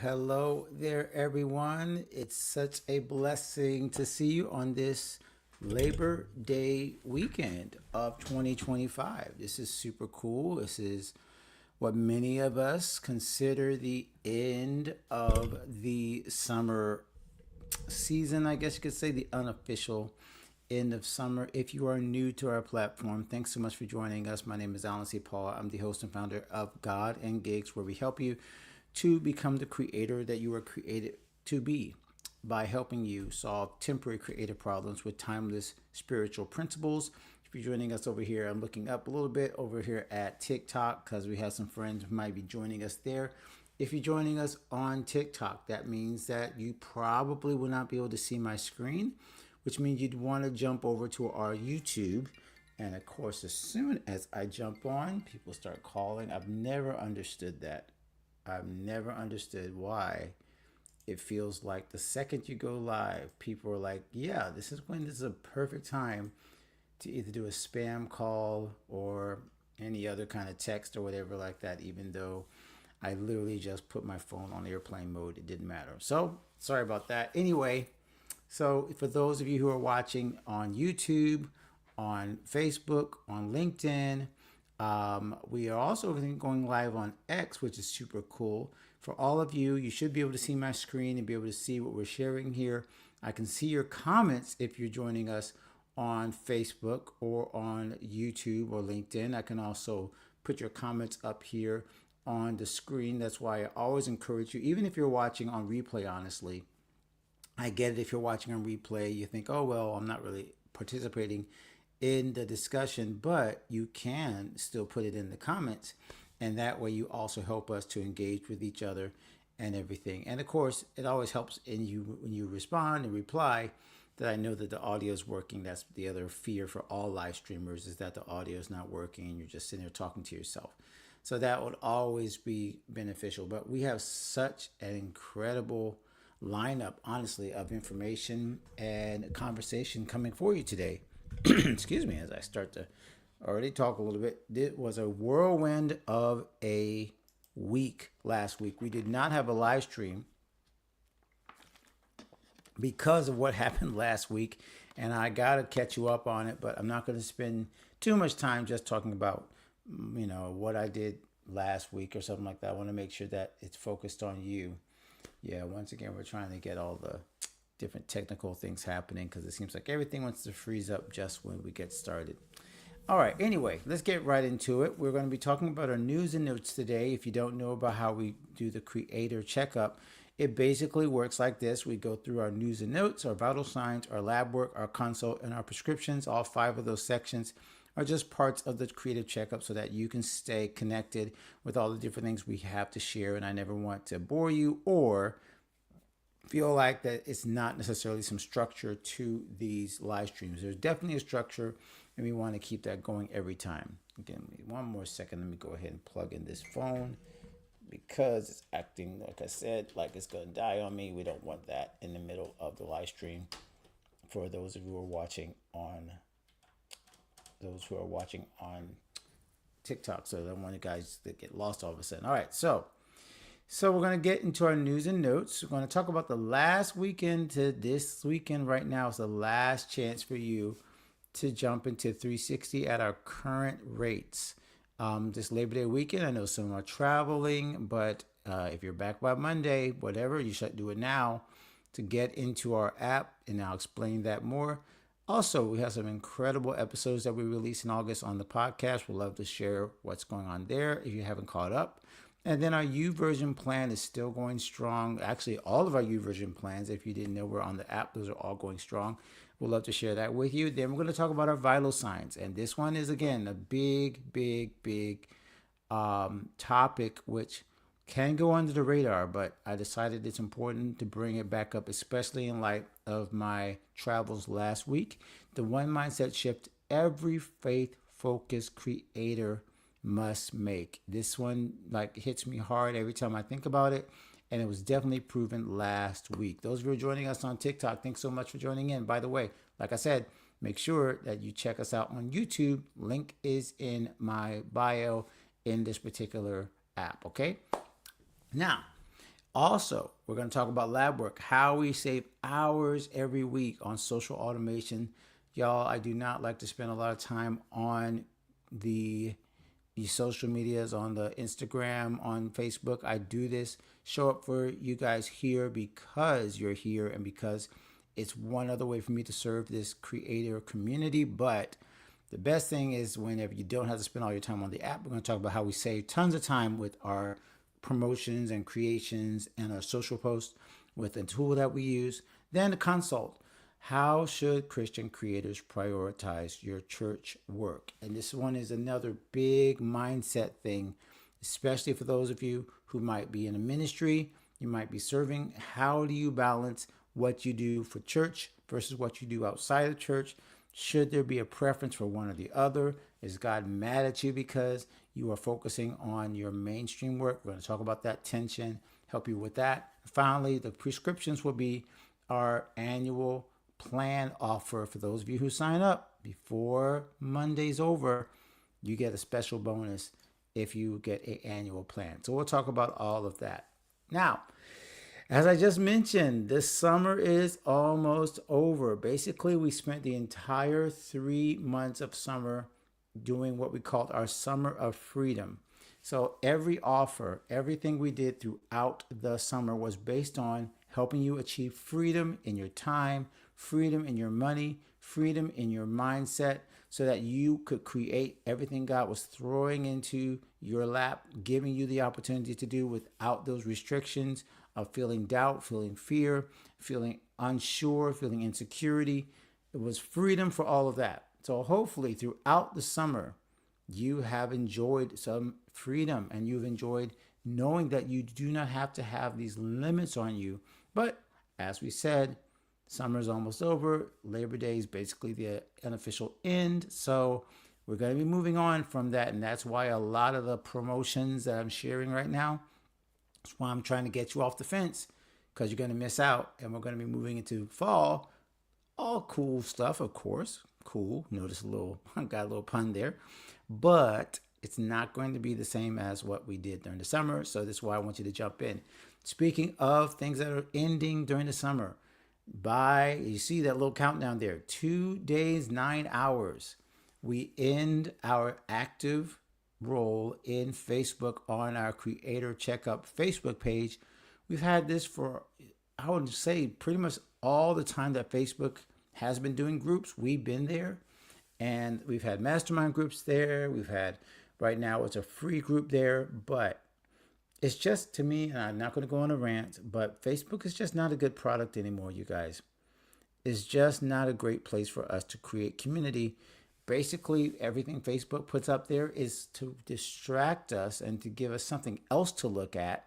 Hello there, everyone. It's such a blessing to see you on this Labor Day weekend of 2025. This is super cool. This is what many of us consider the end of the summer season. I guess you could say the unofficial end of summer. If you are new to our platform, thanks so much for joining us. My name is Alan C. Paul. I'm the host and founder of God and Gigs, where we help you to become the creator that you were created to be by helping you solve temporary creative problems with timeless spiritual principles. If you're joining us over here, I'm looking up a little bit over here at TikTok because we have some friends who might be joining us there. If you're joining us on TikTok, that means that you probably will not be able to see my screen, which means you'd want to jump over to our YouTube. And of course, as soon as I jump on, people start calling. I've never understood that. I've never understood why it feels like the second you go live, people are like, yeah, this is a perfect time to either do a spam call or any other kind of text or whatever like that, even though I literally just put my phone on airplane mode. It didn't matter. So sorry about that. Anyway, so for those of you who are watching on YouTube, on Facebook, on LinkedIn, we are also going live on X, which is super cool. For all of you, you should be able to see my screen and be able to see what we're sharing here. I can see your comments if you're joining us on Facebook or on YouTube or LinkedIn. I can also put your comments up here on the screen. That's why I always encourage you, even if you're watching on replay, honestly. I get it if you're watching on replay, you think, oh, well, I'm not really participating in the discussion, but you can still put it in the comments. And that way you also help us to engage with each other and everything. And of course, it always helps in you when you respond and reply that I know that the audio is working. That's the other fear for all live streamers, is that the audio is not working and you're just sitting there talking to yourself. So that would always be beneficial. But we have such an incredible lineup, honestly, of information and conversation coming for you today. Excuse me, as I start to already talk a little bit. It was a whirlwind of a week last week. We did not have a live stream because of what happened last week, and I got to catch you up on it, but I'm not going to spend too much time just talking about, what I did last week or something like that. I want to make sure that it's focused on you. Yeah, once again, we're trying to get all the different technical things happening because it seems like everything wants to freeze up just when we get started. All right, anyway, let's get right into it. We're going to be talking about our news and notes today. If you don't know about how we do the creator checkup, it basically works like this. We go through our news and notes, our vital signs, our lab work, our consult, and our prescriptions. All 5 of those sections are just parts of the creative checkup so that you can stay connected with all the different things we have to share. And I never want to bore you or feel like that it's not necessarily some structure to these live streams. There's definitely a structure, and we want to keep that going every time. Again, one more second. Let me go ahead and plug in this phone because it's acting, like I said, like it's going to die on me. We don't want that in the middle of the live stream. For those of you who are watching on TikTok, so I don't want you guys to get lost all of a sudden. All right, so we're going to get into our news and notes. We're going to talk about the last weekend to this weekend. Right now is the last chance for you to jump into 360 at our current rates. This Labor Day weekend, I know some are traveling, but if you're back by Monday, whatever, you should do it now to get into our app, and I'll explain that more. Also, we have some incredible episodes that we release in August on the podcast. We'd love to share what's going on there if you haven't caught up. And then our YouVersion plan is still going strong. Actually, all of our YouVersion plans, if you didn't know we're on the app, those are all going strong. We'd love to share that with you. Then we're going to talk about our vital signs. And this one is, again, a big topic, which can go under the radar, but I decided it's important to bring it back up, especially in light of my travels last week. The one mindset shift every faith-focused creator must make. This one hits me hard every time I think about it, and it was definitely proven last week. Those who are joining us on TikTok, thanks so much for joining in. By the way, like I said, make sure that you check us out on YouTube. Link is in my bio in this particular app, okay? Now, Also, we're going to talk about lab work, how we save hours every week on social automation. Y'all, I do not like to spend a lot of time on the social medias, on the Instagram, on Facebook. I do this, show up for you guys here because you're here and because it's one other way for me to serve this creator community. But the best thing is whenever you don't have to spend all your time on the app, we're going to talk about how we save tons of time with our promotions and creations and our social posts with a tool that we use. Then the consult. How should Christian creators prioritize your church work? And this one is another big mindset thing, especially for those of you who might be in a ministry, you might be serving. How do you balance what you do for church versus what you do outside of church? Should there be a preference for one or the other? Is God mad at you because you are focusing on your mainstream work? We're going to talk about that tension, help you with that. Finally, the prescriptions will be our annual plan offer. For those of you who sign up before Monday's over, you get a special bonus if you get an annual plan. So we'll talk about all of that. Now, as I just mentioned, this summer is almost over. Basically, we spent the entire 3 months of summer doing what we called our Summer of Freedom. So every offer, everything we did throughout the summer was based on helping you achieve freedom in your time, freedom in your money, freedom in your mindset, so that you could create everything God was throwing into your lap, giving you the opportunity to do without those restrictions of feeling doubt, feeling fear, feeling unsure, feeling insecurity. It was freedom for all of that. So hopefully throughout the summer, you have enjoyed some freedom and you've enjoyed knowing that you do not have to have these limits on you. But as we said, summer's almost over. Labor Day is basically the unofficial end. So we're going to be moving on from that. And that's why a lot of the promotions that I'm sharing right now, that's why I'm trying to get you off the fence, because you're going to miss out. And we're going to be moving into fall. All cool stuff, of course. Cool. Notice got a little pun there. But it's not going to be the same as what we did during the summer. So this is why I want you to jump in. Speaking of things that are ending during the summer, you see that little countdown there, 2 days, 9 hours. We end our active role in Facebook on our Creator Checkup Facebook page. We've had this for, I would say, pretty much all the time that Facebook has been doing groups. We've been there, and we've had mastermind groups there. We've had, right now it's a free group there, but it's just, to me, and I'm not going to go on a rant, but Facebook is just not a good product anymore, you guys. It's just not a great place for us to create community. Basically, everything Facebook puts up there is to distract us and to give us something else to look at.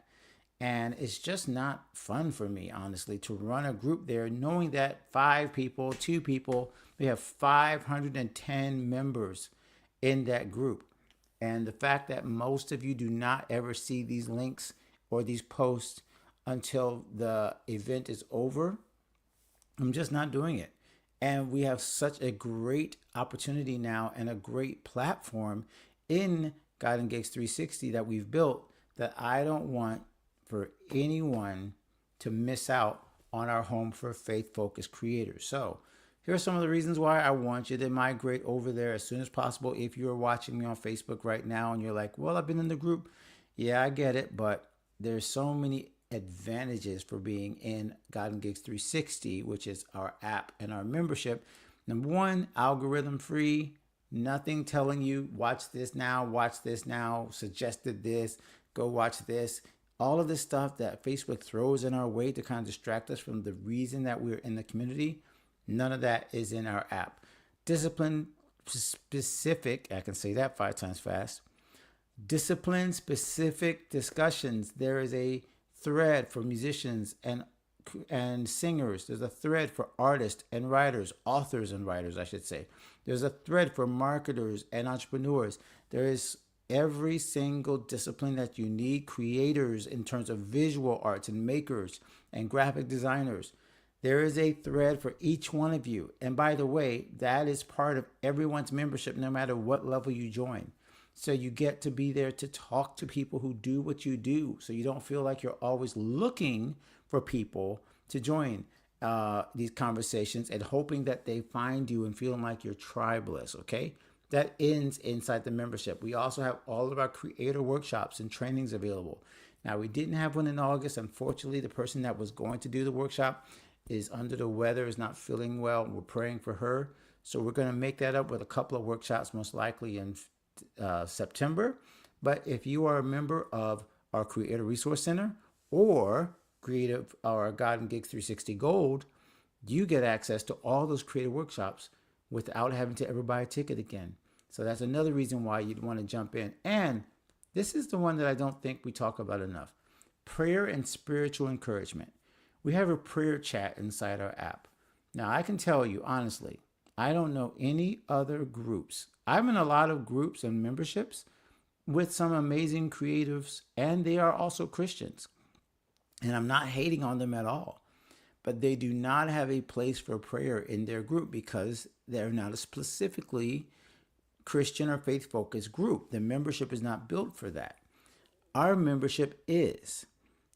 And it's just not fun for me, honestly, to run a group there knowing that 5 people, 2 people, we have 510 members in that group. And the fact that most of you do not ever see these links or these posts until the event is over, I'm just not doing it. And we have such a great opportunity now and a great platform in God and Gigs 360 that we've built, that I don't want for anyone to miss out on our home for faith-focused creators. So here are some of the reasons why I want you to migrate over there as soon as possible. If you're watching me on Facebook right now and you're like, well, I've been in the group. Yeah, I get it. But there's so many advantages for being in God and Gigs 360, which is our app and our membership. Number one, algorithm free. Nothing telling you, watch this now, suggested this, go watch this. All of this stuff that Facebook throws in our way to kind of distract us from the reason that we're in the community. None of that is in our app. Discipline specific, I can say that 5 times fast. Discipline specific discussions. There is a thread for musicians and singers. There's a thread for artists and writers, authors and writers, I should say. There's a thread for marketers and entrepreneurs. There is every single discipline that you need, creators in terms of visual arts and makers and graphic designers. There is a thread for each one of you. And by the way, that is part of everyone's membership, no matter what level you join. So you get to be there to talk to people who do what you do. So you don't feel like you're always looking for people to join these conversations and hoping that they find you and feeling like you're tribeless, okay? That ends inside the membership. We also have all of our creator workshops and trainings available. Now, we didn't have one in August. Unfortunately, the person that was going to do the workshop is under the weather, is not feeling well. We're praying for her. So we're going to make that up with a couple of workshops, most likely in September. But if you are a member of our Creator Resource Center or Creative or God and Gigs 360 Gold, you get access to all those creative workshops without having to ever buy a ticket again. So that's another reason why you'd want to jump in. And this is the one that I don't think we talk about enough. Prayer and spiritual encouragement. We have a prayer chat inside our app. Now, I can tell you honestly, I don't know any other groups. I'm in a lot of groups and memberships with some amazing creatives, and they are also Christians. And I'm not hating on them at all. But they do not have a place for prayer in their group because they're not a specifically Christian or faith focused group. The membership is not built for that. Our membership is.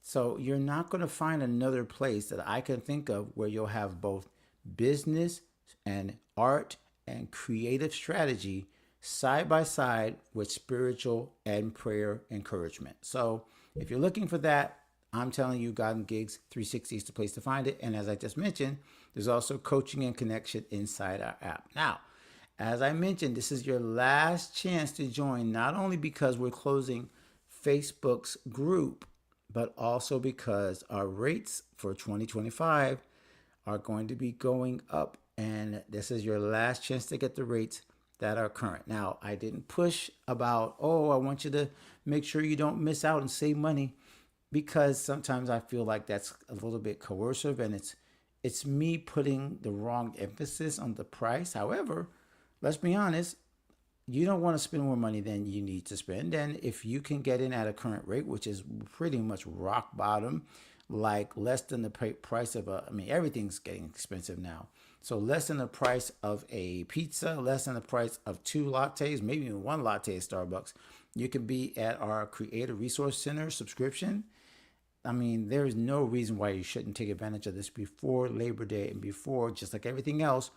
So you're not going to find another place that I can think of where you'll have both business and art and creative strategy side by side with spiritual and prayer encouragement. So if you're looking for that, I'm telling you, God and Gigs 360 is the place to find it. And as I just mentioned, there's also coaching and connection inside our app. Now, as I mentioned, this is your last chance to join, not only because we're closing Facebook's group, but also because our rates for 2025 are going to be going up. And this is your last chance to get the rates that are current. Now, I didn't push about, oh, I want you to make sure you don't miss out and save money, because sometimes I feel like that's a little bit coercive and it's me putting the wrong emphasis on the price. However, let's be honest, you don't want to spend more money than you need to spend. And if you can get in at a current rate, which is pretty much rock bottom, like less than the price of everything's getting expensive now. So less than the price of a pizza, less than the price of 2 lattes, maybe even 1 latte at Starbucks, you can be at our Creator Resource Center subscription. There is no reason why you shouldn't take advantage of this before Labor Day, and before, just like everything else,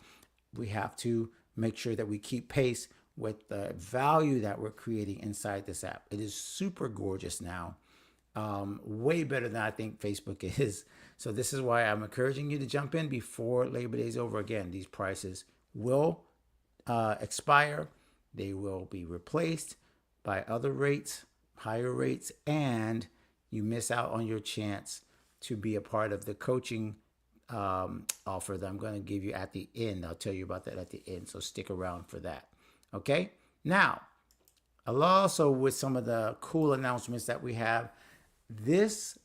we have to make sure that we keep pace with the value that we're creating inside this app. It is super gorgeous now, way better than I think Facebook is. So this is why I'm encouraging you to jump in before Labor Day is over. Again, these prices will expire. They will be replaced by other rates, higher rates, and you miss out on your chance to be a part of the coaching offer that I'm going to give you at the end. I'll tell you about that at the end, so stick around for that. Okay? Now, also with some of the cool announcements that we have, this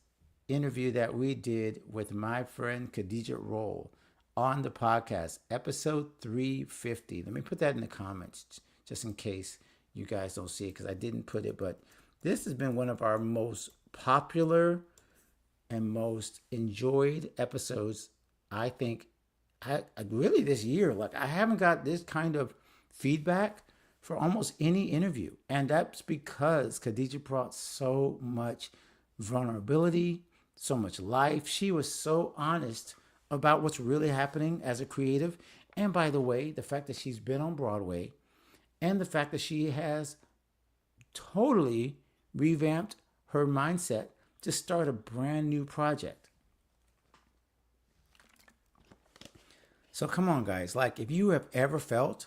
interview that we did with my friend Khadijah Roll on the podcast, episode 350. Let me put that in the comments just in case you guys don't see it, because I didn't put it, but this has been one of our most popular and most enjoyed episodes, I think, really this year. Like, I haven't got this kind of feedback for almost any interview. And that's because Khadijah brought so much vulnerability, so much life. She was so honest about what's really happening as a creative. And by the way, the fact that she's been on Broadway, and the fact that she has totally revamped her mindset to start a brand new project. So come on, guys. Like, if you have ever felt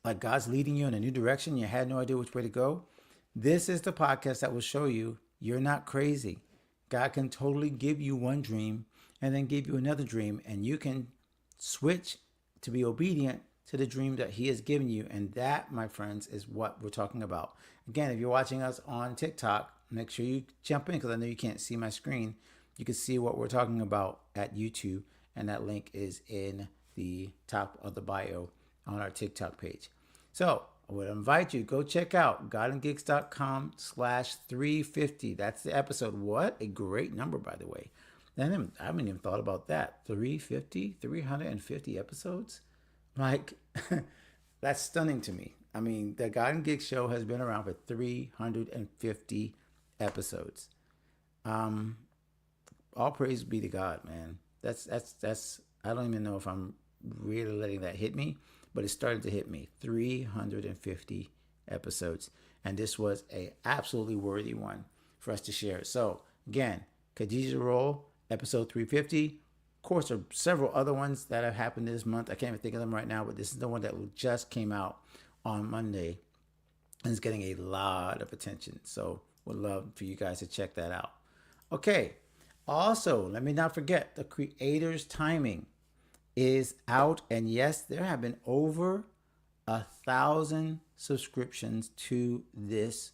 like God's leading you in a new direction, you had no idea which way to go, this is the podcast that will show you you're not crazy. God can totally give you one dream and then give you another dream, and you can switch to be obedient to the dream that he has given you. And that, my friends, is what we're talking about. Again, if you're watching us on TikTok, make sure you jump in, because I know you can't see my screen. You can see what we're talking about at YouTube, and that link is in the top of the bio on our TikTok page. So I would invite you to go check out godandgigs.com/350. That's the episode. What a great number, by the way. I haven't even thought about that. 350 episodes. Like, that's stunning to me. I mean, the God and Gig show has been around for 350 episodes. Um, all praise be to God, man. That's. I don't even know if I'm really letting that hit me, but it's starting to hit me. 350 episodes, and this was a absolutely worthy one for us to share. So again, Khadijah Roll, episode 350. Of course, there are several other ones that have happened this month. I can't even think of them right now, but this is the one that just came out on Monday and it's getting a lot of attention. So would love for you guys to check that out. Okay. Also, let me not forget the creator's timing is out. And yes, there have been over 1,000 subscriptions to this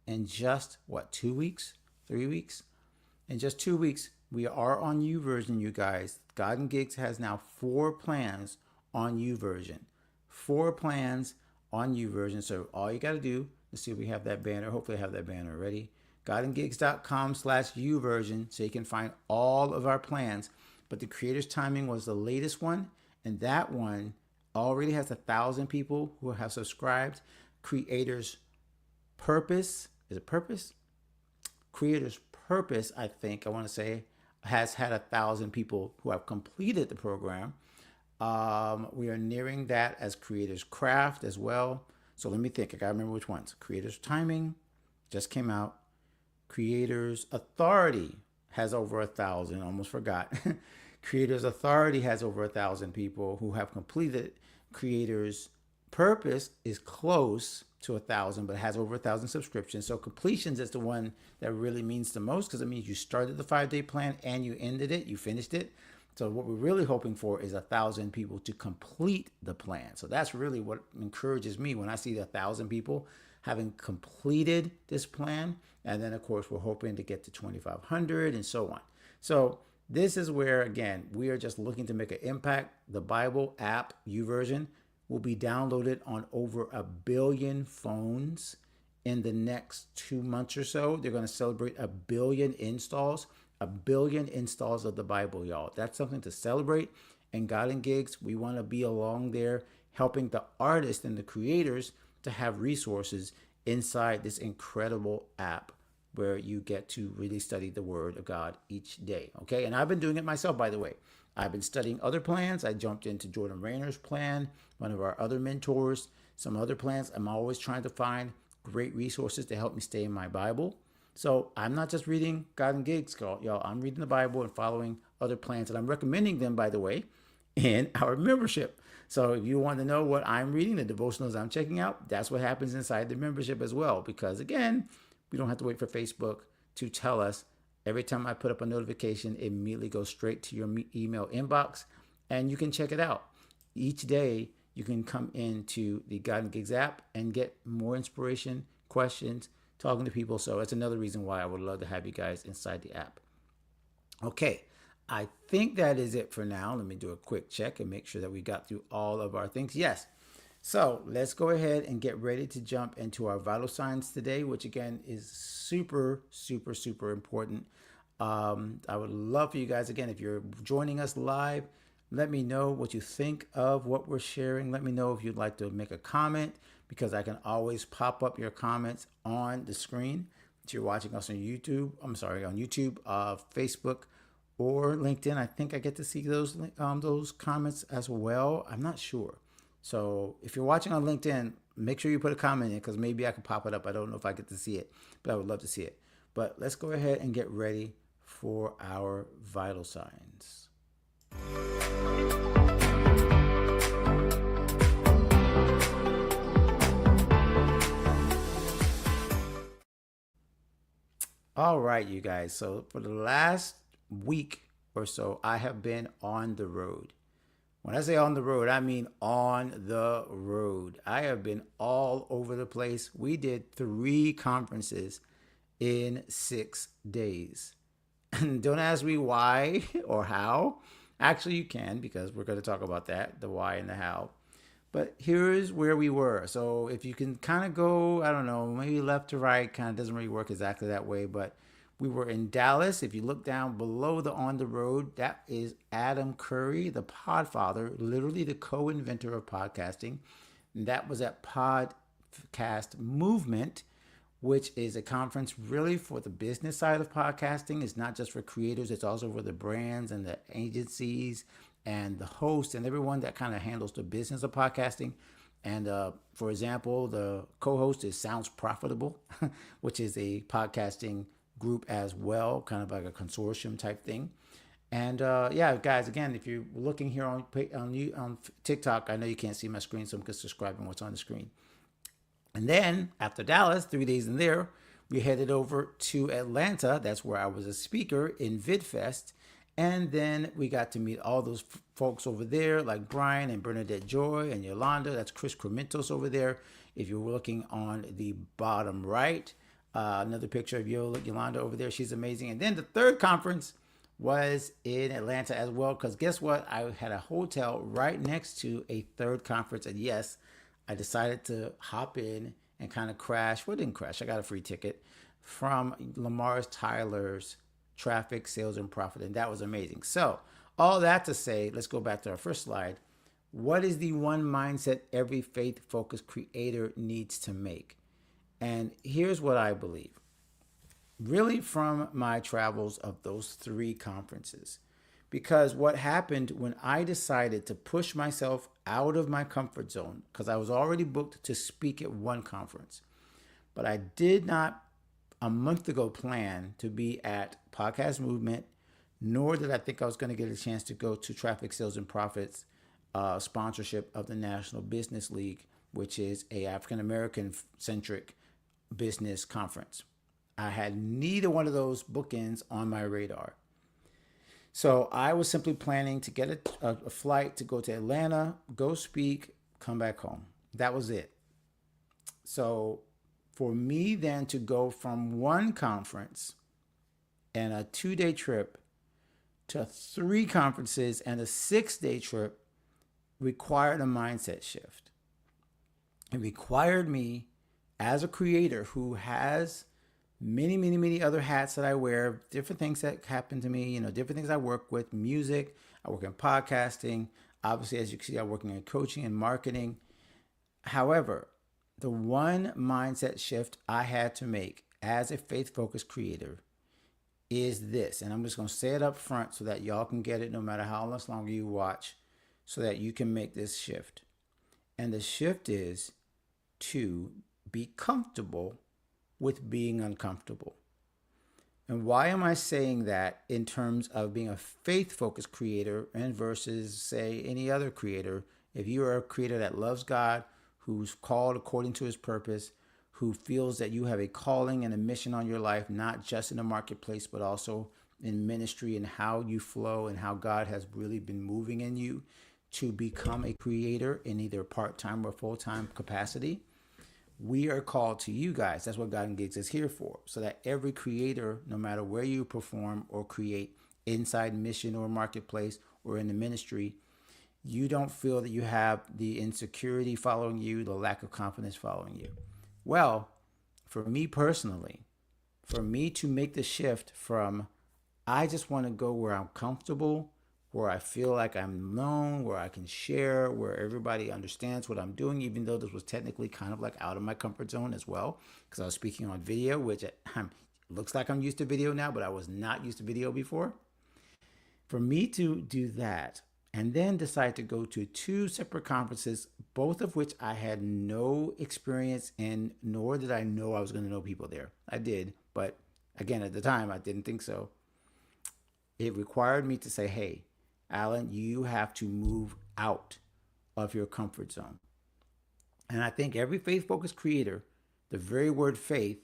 in just what, 2 weeks, 3 weeks? In just 2 weeks, we are on YouVersion, you guys. God and Gigs has now 4 plans on YouVersion. 4 plans on YouVersion. So all you got to do, let's see if we have that banner. Hopefully I have that banner ready. godandgigs.com/YouVersion so you can find all of our plans. But the creator's timing was the latest one. And that one already has 1,000 people who have subscribed. Creator's Purpose, is it Purpose? Creator's Purpose, I think, I want to say, has had 1,000 people who have completed the program. We are nearing that as Creator's Craft as well. So let me think. I got to remember which ones. Creator's Timing just came out. Creator's Authority has over 1,000. Almost forgot. Creator's Authority has over 1,000 people who have completed. Creator's Purpose is close to 1,000, but has over 1,000 subscriptions. So completions is the one that really means the most because it means you started the 5-day plan and you ended it, you finished it. So what we're really hoping for is 1,000 people to complete the plan. So that's really what encourages me when I see 1,000 people having completed this plan. And then of course, we're hoping to get to 2,500 and so on. So this is where, again, we are just looking to make an impact. The Bible app, YouVersion, will be downloaded on over 1 billion phones in the next 2 months or so. They're going to celebrate 1 billion installs. 1 billion installs of the Bible, y'all. That's something to celebrate. And God and Gigs, we want to be along there helping the artists and the creators to have resources inside this incredible app where you get to really study the Word of God each day. Okay. And I've been doing it myself, by the way. I've been studying other plans. I jumped into Jordan Rayner's plan, one of our other mentors, some other plans. I'm always trying to find great resources to help me stay in my Bible. So I'm not just reading God and Gigs, y'all. I'm reading the Bible and following other plans. And I'm recommending them, by the way, in our membership. So if you want to know what I'm reading, the devotionals I'm checking out, that's what happens inside the membership as well. Because again, we don't have to wait for Facebook to tell us. Every time I put up a notification, it immediately goes straight to your email inbox and you can check it out. Each day, you can come into the God and Gigs app and get more inspiration, questions, talking to people. So it's another reason why I would love to have you guys inside the app. Okay, I think that is it for now. Let me do a quick check and make sure that we got through all of our things. Yes. So let's go ahead and get ready to jump into our vital signs today, which again is super, super, super important. I would love for you guys, again, if you're joining us live, let me know what you think of what we're sharing. Let me know if you'd like to make a comment because I can always pop up your comments on the screen. If you're watching us on YouTube, on YouTube, Facebook, or LinkedIn, I think I get to see those comments as well. I'm not sure. So if you're watching on LinkedIn, make sure you put a comment in because maybe I can pop it up. I don't know if I get to see it, but I would love to see it. But let's go ahead and get ready for our vital signs. All right, you guys. So for the last week or so, I have been on the road. When I say on the road, I mean on the road. I have been all over the place. We did 3 conferences in 6 days. And don't ask me why or how. Actually, you can because we're going to talk about that, the why and the how. But here's where we were. So if you can kind of go, I don't know, maybe left to right, kind of doesn't really work exactly that way, but we were in Dallas. If you look down below the on the road, that is Adam Curry, the Podfather, literally the co-inventor of podcasting. And that was at Podcast Movement, which is a conference really for the business side of podcasting. It's not just for creators, it's also for the brands and the agencies and the host and everyone that kind of handles the business of podcasting. And for example, the co-host is Sounds Profitable, which is a podcasting group as well, kind of like a consortium type thing. And yeah, guys, again, if you're looking here on TikTok, I know you can't see my screen, so I'm just describing what's on the screen. And then after Dallas, 3 days in there, we headed over to Atlanta. That's where I was a speaker in VidFest. And then we got to meet all those folks over there, like Brian and Bernadette Joy and Yolanda. That's Chris Crementos over there. If you're looking on the bottom right, another picture of Yolanda over there. She's amazing. And then the third conference was in Atlanta as well, because guess what? I had a hotel right next to a third conference. And yes, I decided to hop in and kind of crash. Well, it didn't crash. I got a free ticket from Lamar Tyler's Traffic, Sales, and Profit. And that was amazing. So all that to say, let's go back to our first slide. What is the one mindset every faith-focused creator needs to make? And here's what I believe. Really from my travels of those 3 conferences. Because what happened when I decided to push myself out of my comfort zone, because I was already booked to speak at one conference, but I did not a month ago plan to be at Podcast Movement, nor did I think I was going to get a chance to go to Traffic, Sales, and Profits sponsorship of the National Business League, which is a African American centric business conference. I had neither one of those bookends on my radar. So I was simply planning to get a flight to go to Atlanta, go speak, come back home. That was it. So for me then to go from one conference and a 2-day trip to 3 conferences and a 6-day trip required a mindset shift. It required me as a creator who has many other hats that I wear, different things that happen to me, different things I work with, music, I work in podcasting. Obviously, as you can see, I'm working in coaching and marketing. However, the one mindset shift I had to make as a faith-focused creator is this, and I'm just going to say it up front so that y'all can get it no matter how much longer you watch, so that you can make this shift. And the shift is to be comfortable with being uncomfortable. And why am I saying that in terms of being a faith-focused creator and versus, say, any other creator? If you are a creator that loves God, who's called according to his purpose, who feels that you have a calling and a mission on your life, not just in the marketplace, but also in ministry and how you flow and how God has really been moving in you to become a creator in either part-time or full-time capacity, we are called to you guys. That's what God and Gigs is here for. So that every creator, no matter where you perform or create inside mission or marketplace or in the ministry, you don't feel that you have the insecurity following you, the lack of confidence following you. Well, for me personally, for me to make the shift from I just want to go where I'm comfortable, where I feel like I'm known, where I can share, where everybody understands what I'm doing, even though this was technically kind of like out of my comfort zone as well, because I was speaking on video, which looks like I'm used to video now, but I was not used to video before. For me to do that and then decide to go to 2 separate conferences, both of which I had no experience in, nor did I know I was going to know people there. I did, but again, at the time, I didn't think so. It required me to say, hey, Alan, you have to move out of your comfort zone. And I think every faith-focused creator, the very word faith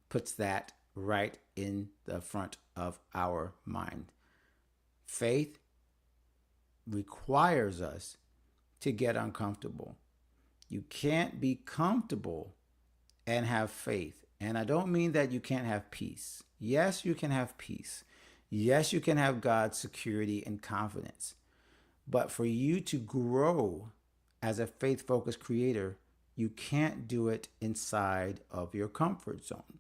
puts that right in the front of our mind. Faith requires us to get uncomfortable. You can't be comfortable and have faith. And I don't mean that you can't have peace. Yes, you can have peace. Yes, you can have God's security and confidence. But for you to grow as a faith-focused creator, you can't do it inside of your comfort zone.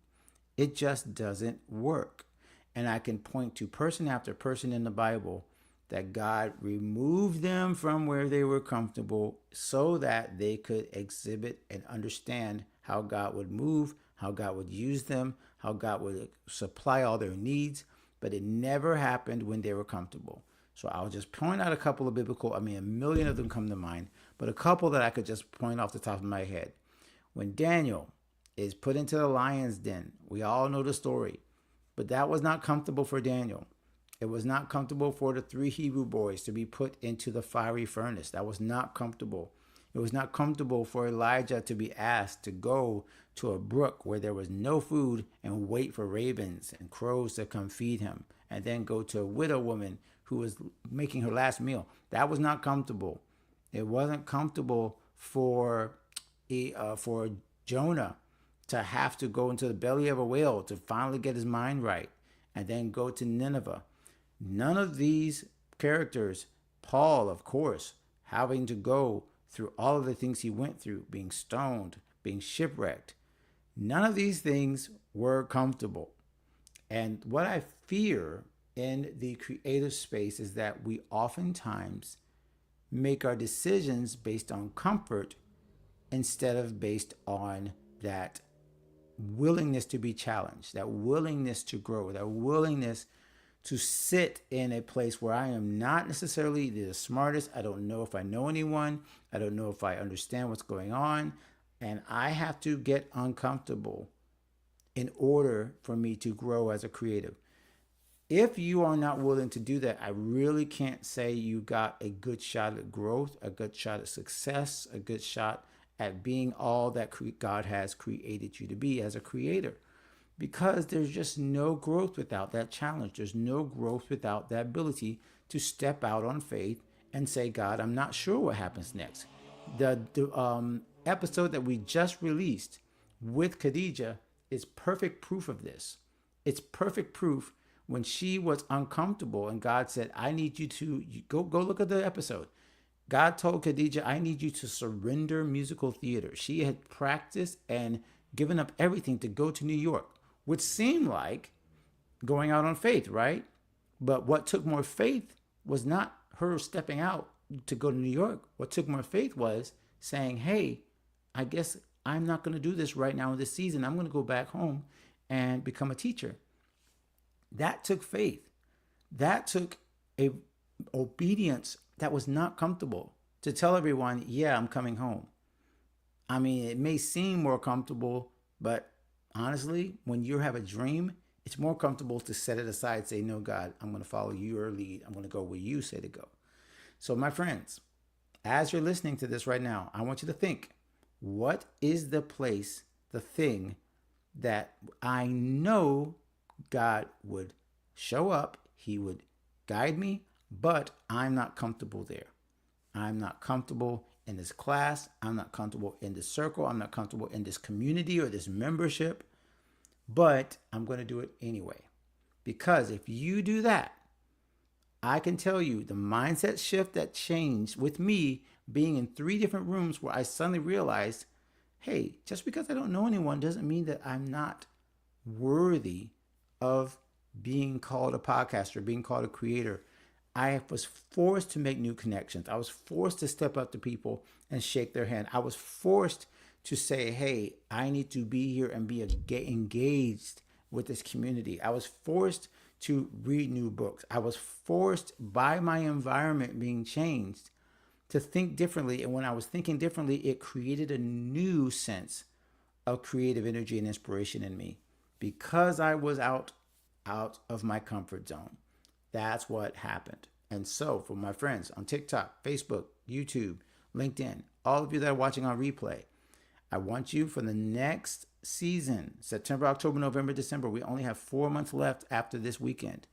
It just doesn't work. And I can point to person after person in the Bible that God removed them from where they were comfortable so that they could exhibit and understand how God would move, how God would use them, how God would supply all their needs. But it never happened when they were comfortable. So I'll just point out a couple of biblical, a million of them come to mind, but a couple that I could just point off the top of my head. When Daniel is put into the lion's den, we all know the story, but that was not comfortable for Daniel. It was not comfortable for the 3 Hebrew boys to be put into the fiery furnace. That was not comfortable. It was not comfortable for Elijah to be asked to go to a brook where there was no food and wait for ravens and crows to come feed him, and then go to a widow woman who was making her last meal. That was not comfortable. It wasn't comfortable for Jonah to have to go into the belly of a whale to finally get his mind right and then go to Nineveh. None of these characters, Paul, of course, having to go through all of the things he went through, being stoned, being shipwrecked, none of these things were comfortable. And what I fear in the creative space is that we oftentimes make our decisions based on comfort instead of based on that willingness to be challenged, that willingness to grow, that willingness to sit in a place where I am not necessarily the smartest. I don't know if I know anyone. I don't know if I understand what's going on. And I have to get uncomfortable in order for me to grow as a creative. If you are not willing to do that, I really can't say you got a good shot at growth, a good shot at success, a good shot at being all that God has created you to be as a creator. Because there's just no growth without that challenge. There's no growth without that ability to step out on faith and say, God, I'm not sure what happens next. The episode that we just released with Khadijah is perfect proof of this. It's perfect proof when she was uncomfortable and God said, I need you to go look at the episode. God told Khadijah, I need you to surrender musical theater. She had practiced and given up everything to go to New York, which seemed like going out on faith, right? But what took more faith was not her stepping out to go to New York. What took more faith was saying, hey, I guess I'm not going to do this right now in this season. I'm going to go back home and become a teacher. That took faith. That took a obedience that was not comfortable to tell everyone, yeah, I'm coming home. I mean, it may seem more comfortable, but honestly, when you have a dream, it's more comfortable to set it aside and say, no, God, I'm going to follow your lead. I'm going to go where you say to go. So my friends, as you're listening to this right now, I want you to think, what is the place, the thing that I know God would show up, he would guide me, but I'm not comfortable there. I'm not comfortable in this class. I'm not comfortable in this circle. I'm not comfortable in this community or this membership, but I'm going to do it anyway. Because if you do that, I can tell you the mindset shift that changed with me being in 3 different rooms where I suddenly realized, hey, just because I don't know anyone doesn't mean that I'm not worthy of being called a podcaster, being called a creator. I was forced to make new connections. I was forced to step up to people and shake their hand. I was forced to say, hey, I need to be here and be engaged with this community. I was forced to read new books. I was forced by my environment being changed to think differently. And when I was thinking differently, it created a new sense of creative energy and inspiration in me because I was out of my comfort zone. That's what happened. And so for my friends on TikTok, Facebook, YouTube, LinkedIn, all of you that are watching on replay, I want you for the next season, September, October, November, December. We only have 4 months left after this weekend,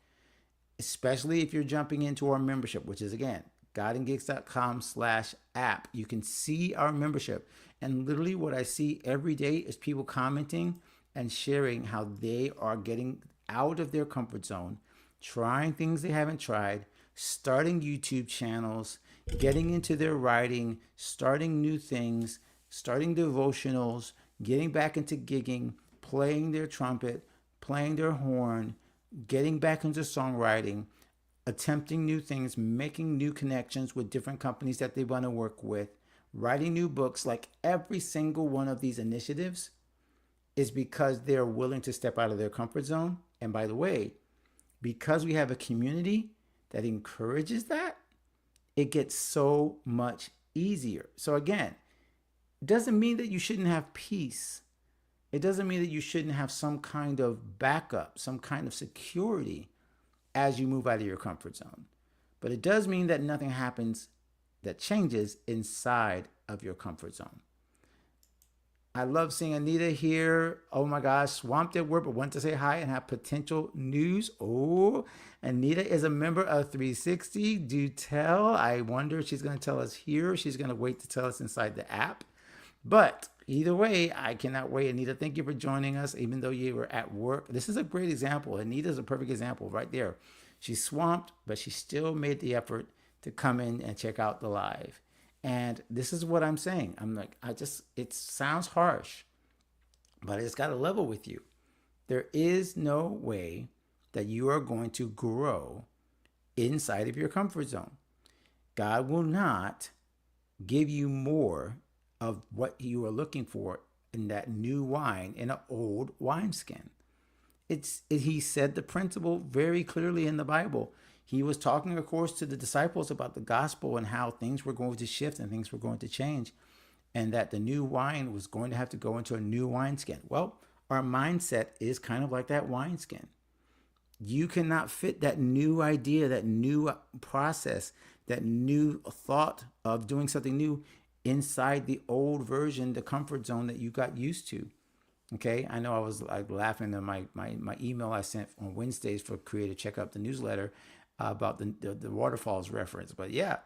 especially if you're jumping into our membership, which is again, godandgeeks.com/app. You can see our membership. And literally what I see every day is people commenting and sharing how they are getting out of their comfort zone, trying things they haven't tried, starting YouTube channels, getting into their writing, starting new things, starting devotionals, getting back into gigging, playing their trumpet, playing their horn, getting back into songwriting, attempting new things, making new connections with different companies that they want to work with, writing new books. Like every single one of these initiatives is because they're willing to step out of their comfort zone. And by the way, because we have a community that encourages that, it gets so much easier. So again, it doesn't mean that you shouldn't have peace. It doesn't mean that you shouldn't have some kind of backup, some kind of security as you move out of your comfort zone. But it does mean that nothing happens that changes inside of your comfort zone. I love seeing Anita here. Oh my gosh, swamped at work, but want to say hi and have potential news. Oh, Anita is a member of 360. Do tell. I wonder if she's going to tell us here. She's going to wait to tell us inside the app. But either way, I cannot wait. Anita, thank you for joining us, even though you were at work. This is a great example. Anita is a perfect example right there. She's swamped, but she still made the effort to come in and check out the live. And this is what I'm saying. I'm like, it sounds harsh, but it's got to level with you. There is no way that you are going to grow inside of your comfort zone. God will not give you more of what you are looking for in that new wine in an old wineskin. He said the principle very clearly in the Bible. He was talking, of course, to the disciples about the gospel and how things were going to shift and things were going to change, and that the new wine was going to have to go into a new wineskin. Well, our mindset is kind of like that wineskin. You cannot fit that new idea, that new process, that new thought of doing something new inside the old version, the comfort zone that you got used to. Okay, I know I was like laughing at my email I sent on Wednesdays for Creative Checkup, the newsletter, about the waterfalls reference. But yeah,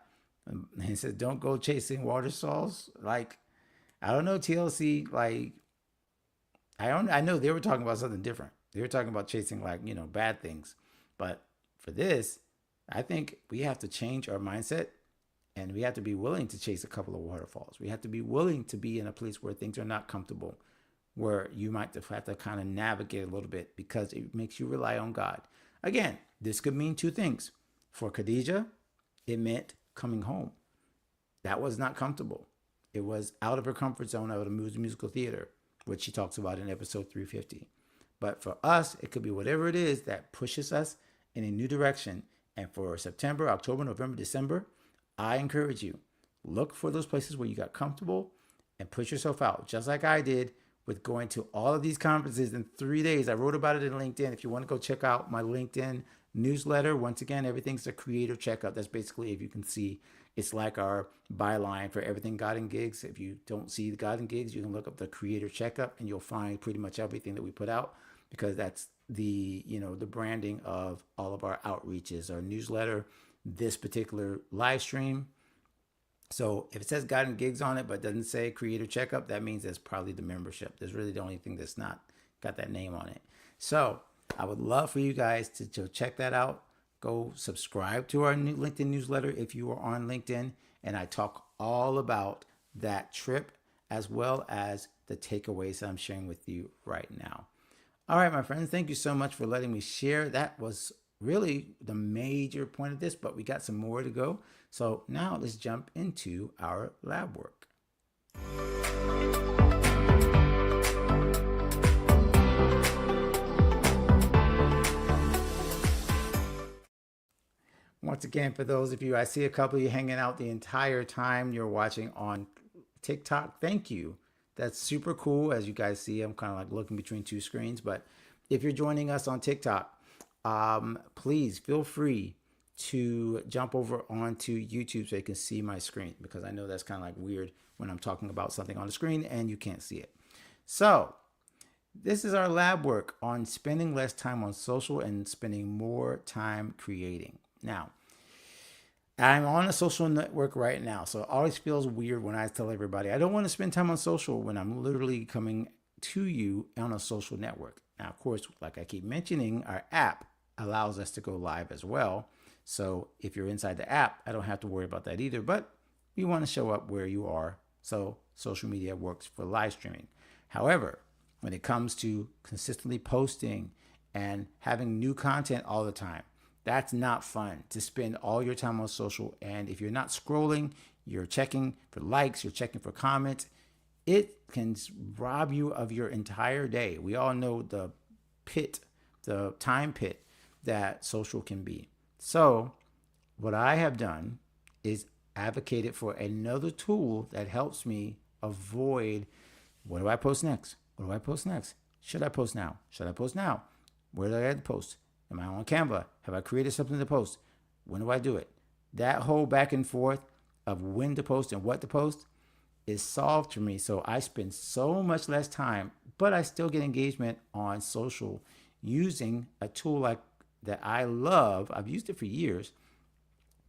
he said, don't go chasing waterfalls. Like, I don't know, TLC, like, I know they were talking about something different. They were talking about chasing, like, bad things. But for this, I think we have to change our mindset, and we have to be willing to chase a couple of waterfalls. We have to be willing to be in a place where things are not comfortable, where you might have to kind of navigate a little bit, because it makes you rely on God. Again, this could mean two things. For Khadijah, it meant coming home. That was not comfortable. It was out of her comfort zone, out of the musical theater, which she talks about in episode 350. But for us, it could be whatever it is that pushes us in a new direction. And for September, October, November, December, I encourage you, look for those places where you got comfortable and push yourself out, just like I did with going to all of these conferences in 3 days. I wrote about it in LinkedIn. If you want to go check out my LinkedIn newsletter, once again, everything's a creator checkup. That's basically, if you can see, it's like our byline for everything God and Gigs. If you don't see the God and Gigs, you can look up the creator checkup and you'll find pretty much everything that we put out, because that's the branding of all of our outreaches, our newsletter, this particular live stream. So if it says God and Gigs on it, but doesn't say Creator Checkup, that means it's probably the membership. There's really the only thing that's not got that name on it. So I would love for you guys to check that out. Go subscribe to our new LinkedIn newsletter if you are on LinkedIn. And I talk all about that trip, as well as the takeaways I'm sharing with you right now. All right, my friends, thank you so much for letting me share. That was really the major point of this, but we got some more to go. So now let's jump into our lab work. Once again, for those of you, I see a couple of you hanging out the entire time you're watching on TikTok. Thank you. That's super cool. As you guys see, I'm kind of like looking between two screens. But if you're joining us on TikTok, please feel free to jump over onto YouTube so you can see my screen, because I know that's kind of like weird when I'm talking about something on the screen and you can't see it. So this is our lab work on spending less time on social and spending more time creating. Now, I'm on a social network right now, so it always feels weird when I tell everybody I don't want to spend time on social when I'm literally coming to you on a social network. Now, of course, like I keep mentioning, our app allows us to go live as well. So if you're inside the app, I don't have to worry about that either, but you want to show up where you are. So social media works for live streaming. However, when it comes to consistently posting and having new content all the time, That's not fun to spend all your time on social. And if you're not scrolling, you're checking for likes, you're checking for comments, it can rob you of your entire day. We all know the time pit that social can be. So, what I have done is advocated for another tool that helps me avoid, what do I post next? What do I post next? Should I post now? Should I post now? Where do I add the post? Am I on Canva? Have I created something to post? When do I do it? That whole back and forth of when to post and what to post is solved for me. So I spend so much less time, but I still get engagement on social using a tool like that I love. I've used it for years,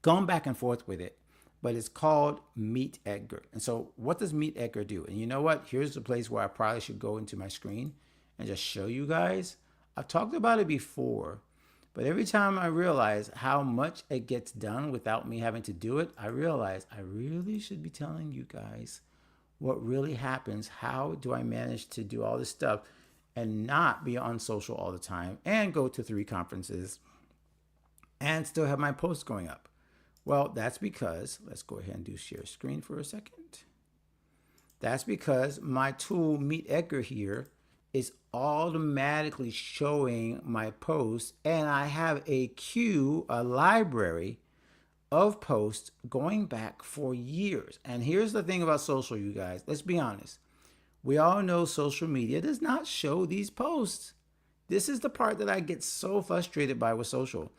going back and forth with it, but it's called Meet Edgar. And so what does Meet Edgar do? And you know what? Here's the place where I probably should go into my screen and just show you guys. I've talked about it before, but every time I realize how much it gets done without me having to do it, I realize I really should be telling you guys what really happens. How do I manage to do all this stuff and not be on social all the time and go to 3 conferences and still have my posts going up? Well, that's because, let's go ahead and do share screen for a second. That's because my tool, Meet Edgar here, is automatically showing my posts, and I have a queue, a library of posts going back for years. And here's the thing about social, you guys. Let's be honest. We all know social media does not show these posts. This is the part that I get so frustrated by with social.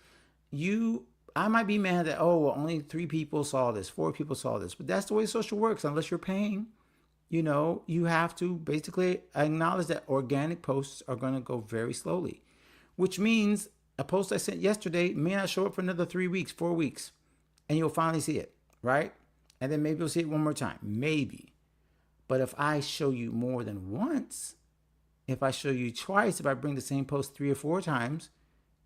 I might be mad that, oh, well, only 3 people saw this, 4 people saw this, but that's the way social works. Unless you're paying, you have to basically acknowledge that organic posts are going to go very slowly, which means a post I sent yesterday may not show up for another 3 weeks, 4 weeks, and you'll finally see it, right? And then maybe you'll see it one more time, maybe. But if I show you more than once, if I show you twice, if I bring the same post 3 or 4 times,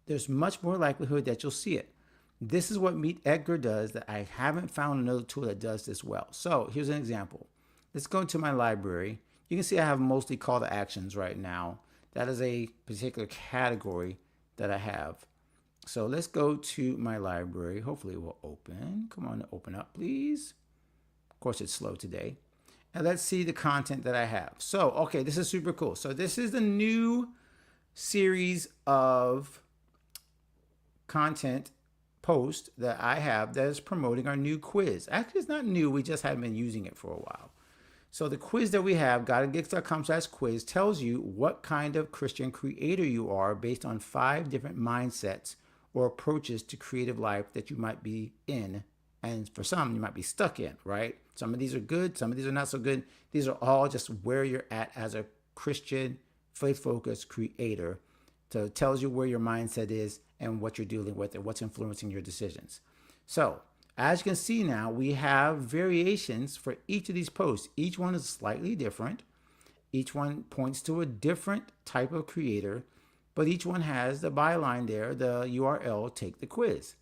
there's much more likelihood that you'll see it. This is what Meet Edgar does that I haven't found another tool that does this well. So here's an example. Let's go into my library. You can see I have mostly call to actions right now. That is a particular category that I have. So let's go to my library. Hopefully it will open. Come on, open up, please. Of course, it's slow today. And let's see the content that I have. So, okay, this is super cool. So this is the new series of content post that I have that is promoting our new quiz. Actually, it's not new. We just haven't been using it for a while. So the quiz that we have, godandgeeks.com/quiz, tells you what kind of Christian creator you are based on 5 different mindsets or approaches to creative life that you might be in. And for some, you might be stuck in, right? Some of these are good. Some of these are not so good. These are all just where you're at as a Christian, faith-focused creator. So it tells you where your mindset is and what you're dealing with and what's influencing your decisions. So as you can see now, we have variations for each of these posts. Each one is slightly different. Each one points to a different type of creator, but each one has the byline there, the URL, take the quiz.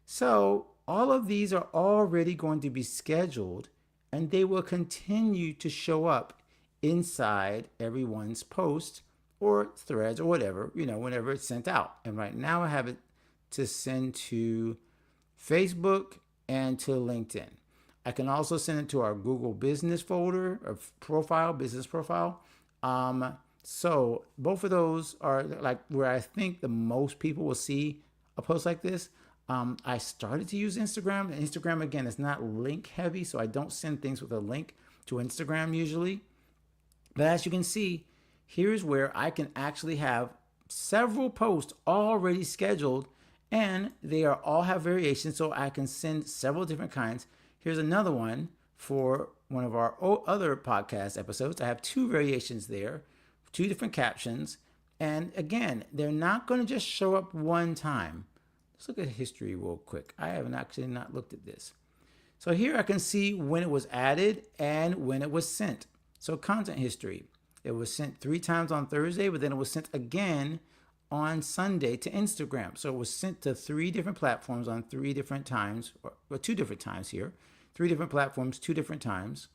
So all of these are already going to be scheduled, and they will continue to show up inside everyone's post or threads or whatever, whenever it's sent out. And right now I have it to send to Facebook and to LinkedIn. I can also send it to our Google business folder or business profile. So both of those are like where I think the most people will see a post like this. I started to use Instagram. And Instagram, again, is not link heavy, so I don't send things with a link to Instagram usually. But as you can see, here's where I can actually have several posts already scheduled, and they all have variations, so I can send several different kinds. Here's another one for one of our other podcast episodes. I have 2 variations there, 2 different captions. And again, they're not going to just show up one time. Let's look at history real quick. I haven't actually not looked at this. So here I can see when it was added and when it was sent. So content history. It was sent 3 times on Thursday, but then it was sent again on Sunday to Instagram. So it was sent to 3 different platforms on 3 different times, or 2 different times here. 3 different platforms, 2 different times.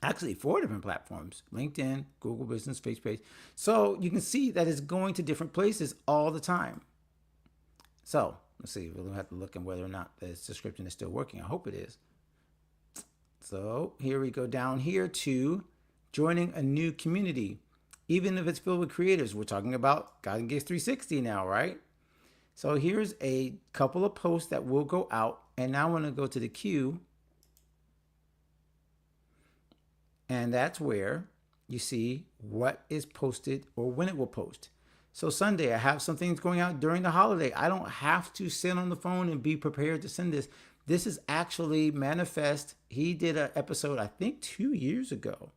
Actually, 4 different platforms: LinkedIn, Google Business, Facebook. So you can see that it's going to different places all the time. So let's see. We'll have to look at whether or not this description is still working. I hope it is. So here we go down here to joining a new community, even if it's filled with creators. We're talking about God and Gigs 360 now, right? So here's a couple of posts that will go out. And now I want to go to the queue. And that's where you see what is posted or when it will post. So Sunday, I have some things going out during the holiday. I don't have to sit on the phone and be prepared to send this. This is actually Manifest. He did an episode, I think 2 years ago.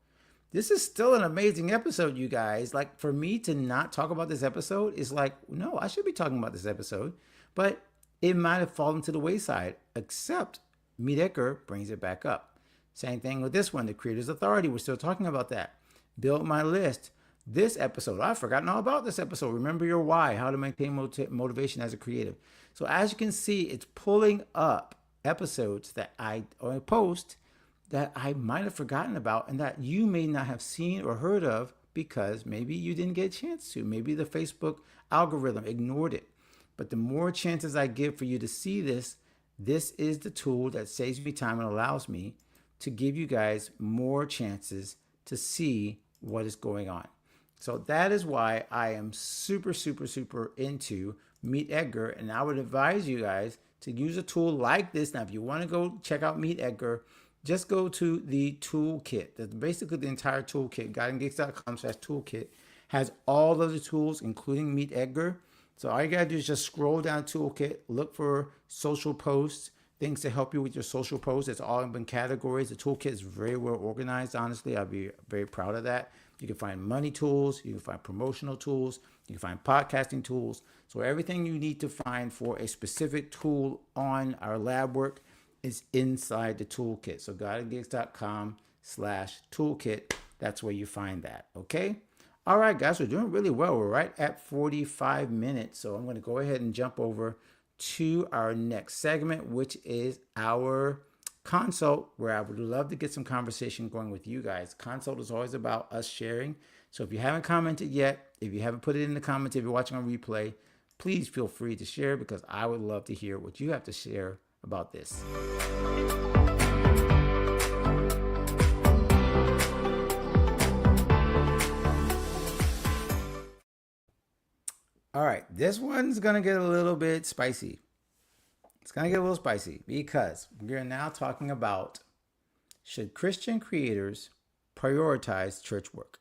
This is still an amazing episode, you guys. Like, for me to not talk about this episode is like, no, I should be talking about this episode. But it might have fallen to the wayside, except Meet Edgar brings it back up. Same thing with this one, the Creators Authority. We're still talking about that. Build My List. This episode, I've forgotten all about this episode. Remember Your Why, how to maintain motivation as a creative. So as you can see, it's pulling up episodes that I post that I might have forgotten about and that you may not have seen or heard of because maybe you didn't get a chance to. Maybe the Facebook algorithm ignored it. But the more chances I give for you to see this, this is the tool that saves me time and allows me to give you guys more chances to see what is going on. So that is why I am super, super, super into Meet Edgar. And I would advise you guys to use a tool like this. Now, if you want to go check out Meet Edgar, just go to the toolkit. That's basically the entire toolkit. GodandGigs.com/toolkit has all of the tools, including Meet Edgar. So all you got to do is just scroll down toolkit, look for social posts, things to help you with your social posts. It's all in categories. The toolkit is very well organized. Honestly, I'll be very proud of that. You can find money tools. You can find promotional tools. You can find podcasting tools. So everything you need to find for a specific tool on our lab work is inside the toolkit. So GodandGigs.com/toolkit. That's where you find that. Okay. All right, guys, we're doing really well. We're right at 45 minutes. So I'm going to go ahead and jump over to our next segment, which is our consult, where I would love to get some conversation going with you guys. Consult is always about us sharing. So if you haven't commented yet, if you haven't put it in the comments, if you're watching on replay, please feel free to share because I would love to hear what you have to share about this. All right, this one's going to get a little bit spicy. It's going to get a little spicy because we're now talking about, should Christian creators prioritize church work?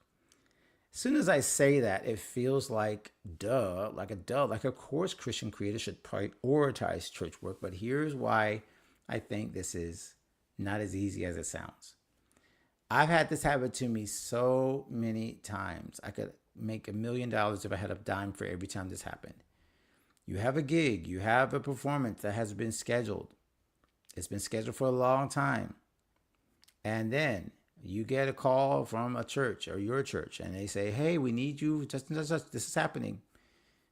As soon as I say that, it feels like like of course Christian creators should prioritize church work. But here's why I think this is not as easy as it sounds. I've had this happen to me so many times. I could make $1 million if I had a dime for every time this happened. You have a gig, you have a performance that has been scheduled. It's been scheduled for a long time. And then you get a call from a church or your church and they say, hey, we need you, just this is happening.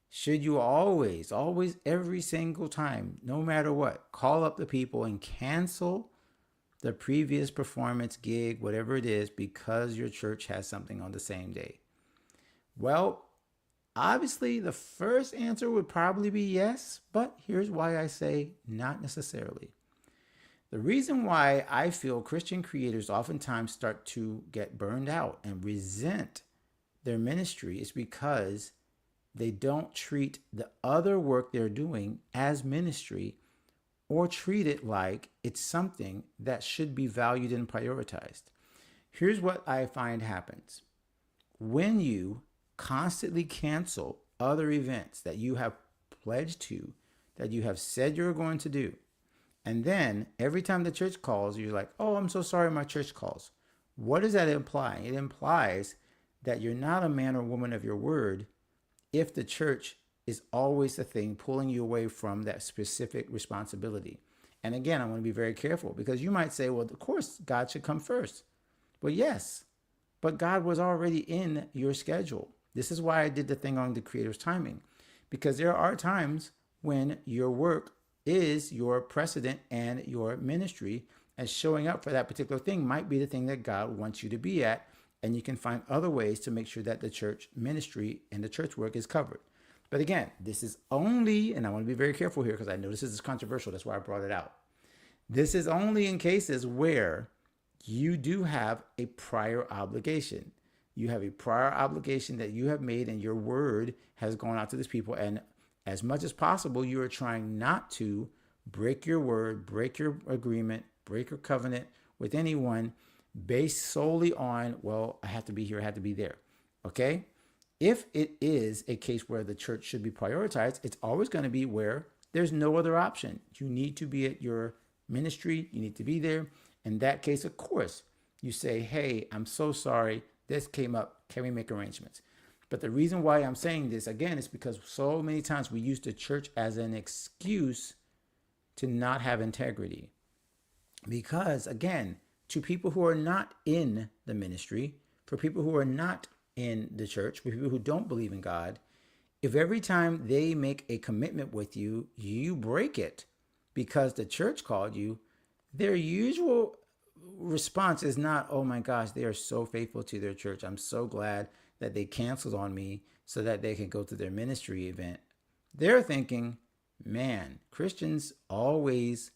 Should you always, every single time, no matter what, call up the people and cancel the previous performance, gig, whatever it is, because your church has something on the same day? Well, obviously, the first answer would probably be yes, but here's why I say not necessarily. The reason why I feel Christian creators oftentimes start to get burned out and resent their ministry is because they don't treat the other work they're doing as ministry or treat it like it's something that should be valued and prioritized. Here's what I find happens. When you constantly cancel other events that you have pledged to, that you have said you're going to do, and then every time the church calls, you're like, oh, I'm so sorry my church calls. What does that imply? It implies that you're not a man or woman of your word if the church is always the thing pulling you away from that specific responsibility. And again, I want to be very careful because you might say, well, of course, God should come first. Well, yes, but God was already in your schedule. This is why I did the thing on the creator's timing, because there are times when your work is your precedent and your ministry, and showing up for that particular thing might be the thing that God wants you to be at. And you can find other ways to make sure that the church ministry and the church work is covered. But again, this is only, and I want to be very careful here because I know this is controversial. That's why I brought it out. This is only in cases where you do have a prior obligation. You have a prior obligation that you have made, and your word has gone out to these people. And as much as possible, you are trying not to break your word, break your agreement, break your covenant with anyone based solely on, well, I have to be here, I have to be there. Okay? If it is a case where the church should be prioritized, it's always going to be where there's no other option. You need to be at your ministry, you need to be there. In that case, of course, you say, hey, I'm so sorry, this came up, can we make arrangements? But the reason why I'm saying this again is because so many times we use the church as an excuse to not have integrity. Because again, to people who are not in the ministry, for people who are not in the church, for people who don't believe in God, if every time they make a commitment with you, you break it because the church called you, their usual response is not, oh my gosh, they are so faithful to their church. I'm so glad that they canceled on me so that they can go to their ministry event. They're thinking, man, Christians always,